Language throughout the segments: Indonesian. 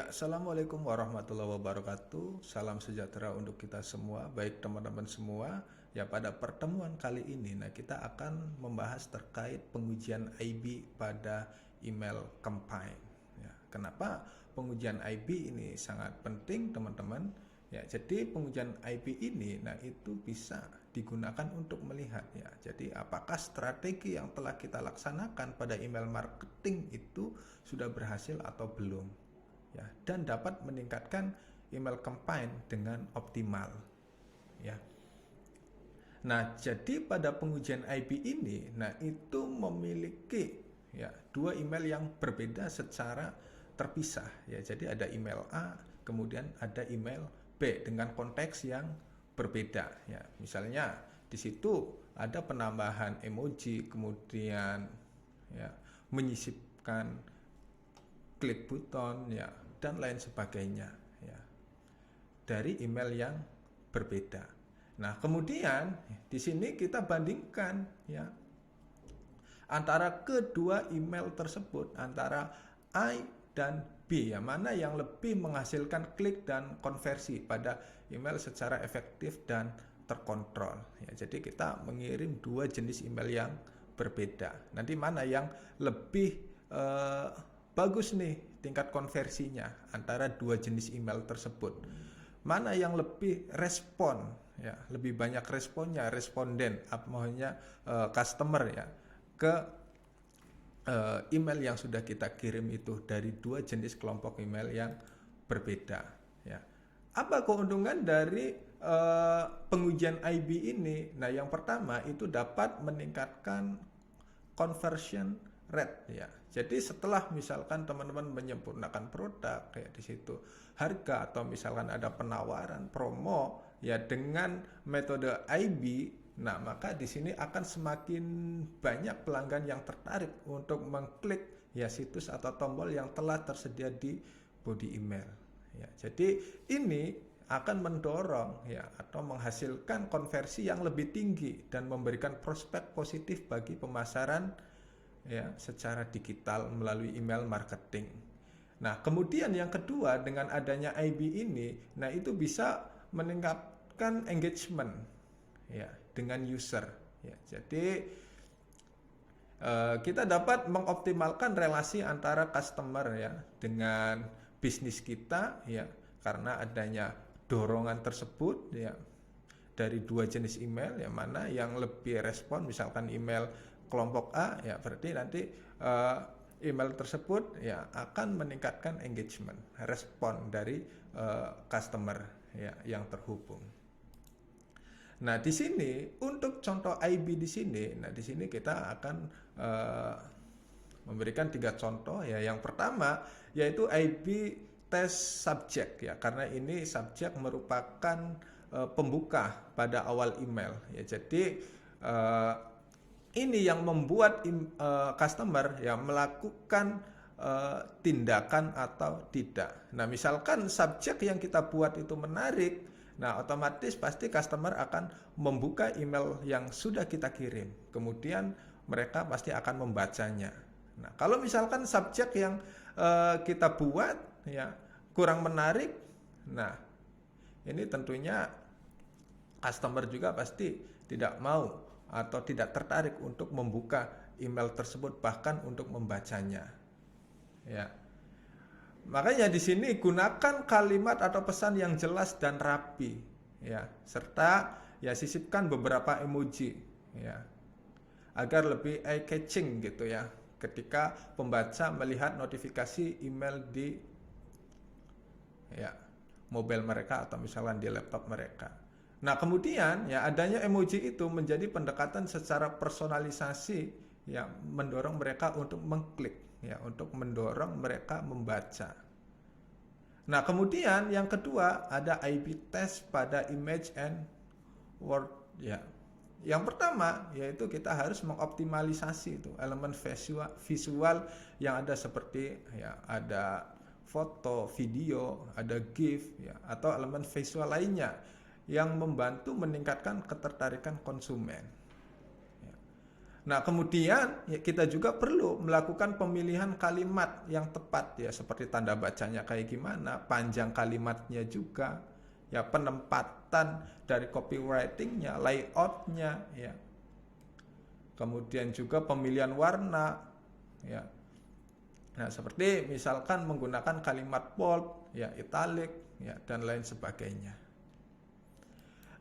Ya, Assalamualaikum warahmatullahi wabarakatuh. Salam sejahtera untuk kita semua, baik teman-teman semua. Ya, pada pertemuan kali ini, kita akan membahas terkait pengujian IB pada email campaign. Ya, kenapa pengujian IB ini sangat penting, teman-teman? Ya, jadi pengujian IB ini, itu bisa digunakan untuk melihat ya. Jadi apakah strategi yang telah kita laksanakan pada email marketing itu sudah berhasil atau belum? Ya, dan dapat meningkatkan email campaign dengan optimal ya. Nah, jadi pada pengujian IB ini, itu memiliki ya dua email yang berbeda secara terpisah ya. Jadi ada email A, kemudian ada email B dengan konteks yang berbeda ya. Misalnya di situ ada penambahan emoji, kemudian ya menyisipkan klik button ya dan lain sebagainya ya dari email yang berbeda. Nah, kemudian di sini kita bandingkan ya antara kedua email tersebut, antara A dan B ya, mana yang lebih menghasilkan klik dan konversi pada email secara efektif dan terkontrol ya. Jadi kita mengirim dua jenis email yang berbeda. Nanti mana yang lebih bagus nih tingkat konversinya antara dua jenis email tersebut, mana yang lebih respon ya, lebih banyak responnya, responden maksudnya customer ya ke email yang sudah kita kirim itu dari dua jenis kelompok email yang berbeda ya. Apa keuntungan dari pengujian IB ini? Nah, yang pertama itu dapat meningkatkan conversion rate ya. Jadi setelah misalkan teman-teman menyempurnakan produk kayak di situ harga atau misalkan ada penawaran promo ya dengan metode IB, maka di sini akan semakin banyak pelanggan yang tertarik untuk mengklik ya situs atau tombol yang telah tersedia di body email ya. Jadi ini akan mendorong ya atau menghasilkan konversi yang lebih tinggi dan memberikan prospek positif bagi pemasaran ya secara digital melalui email marketing. Nah, kemudian yang kedua dengan adanya IB ini, itu bisa meningkatkan engagement ya dengan user ya. Jadi kita dapat mengoptimalkan relasi antara customer ya dengan bisnis kita ya, karena adanya dorongan tersebut ya dari dua jenis email yang mana yang lebih respon, misalkan email kelompok A ya, berarti nanti email tersebut ya akan meningkatkan engagement, respon dari customer ya yang terhubung. Nah, di sini untuk contoh IB di sini, di sini kita akan memberikan 3 contoh ya. Yang pertama yaitu IB test subject ya, karena ini subjek merupakan pembuka pada awal email ya. Jadi ini yang membuat customer ya melakukan tindakan atau tidak. Nah, misalkan subjek yang kita buat itu menarik, otomatis pasti customer akan membuka email yang sudah kita kirim. Kemudian mereka pasti akan membacanya. Nah, kalau misalkan subjek yang kita buat ya kurang menarik, ini tentunya customer juga pasti tidak mau atau tidak tertarik untuk membuka email tersebut, bahkan untuk membacanya. Ya. Makanya di sini gunakan kalimat atau pesan yang jelas dan rapi, ya, serta ya sisipkan beberapa emoji, ya, agar lebih eye catching gitu ya, ketika pembaca melihat notifikasi email di ya mobile mereka atau misalkan di laptop mereka. Nah, kemudian ya adanya emoji itu menjadi pendekatan secara personalisasi yang mendorong mereka untuk mengklik ya, untuk mendorong mereka membaca. Nah, kemudian yang kedua ada IB test pada image and word ya. Yang pertama yaitu kita harus mengoptimalisasi itu elemen visual yang ada, seperti ya ada foto, video, ada GIF ya, atau elemen visual lainnya yang membantu meningkatkan ketertarikan konsumen. Nah, kemudian ya, kita juga perlu melakukan pemilihan kalimat yang tepat ya, seperti tanda bacanya kayak gimana, panjang kalimatnya juga, ya penempatan dari copywritingnya, layoutnya, ya. Kemudian juga pemilihan warna, ya. Nah, seperti misalkan menggunakan kalimat bold, ya italic, ya dan lain sebagainya.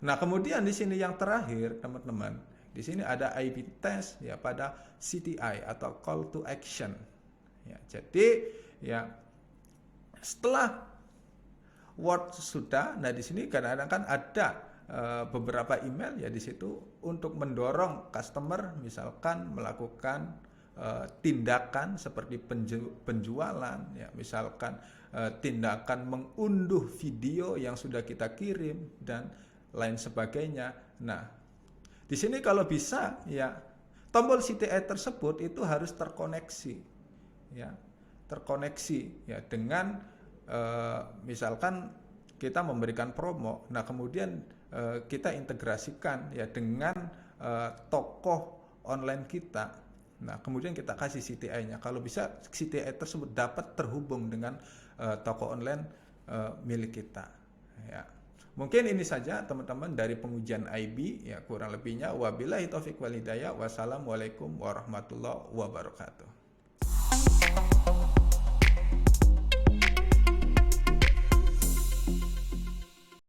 Nah, kemudian di sini yang terakhir, teman-teman, di sini ada A/B test ya pada CTI atau call to action. Ya, jadi ya setelah Word sudah, nah di sini kadang-kadang kan ada beberapa email ya di situ untuk mendorong customer misalkan melakukan tindakan seperti penjualan ya, misalkan tindakan mengunduh video yang sudah kita kirim dan lain sebagainya. Nah, di sini kalau bisa ya tombol CTA tersebut itu harus terkoneksi ya, terkoneksi ya dengan misalkan kita memberikan promo. Nah, kemudian kita integrasikan ya dengan tokoh online kita. Nah, kemudian kita kasih CTA-nya. Kalau bisa CTA tersebut dapat terhubung dengan toko online milik kita ya. Mungkin ini saja teman-teman dari pengujian IB ya, kurang lebihnya wabillahi taufik wal hidayah. Wassalamualaikum warahmatullahi wabarakatuh.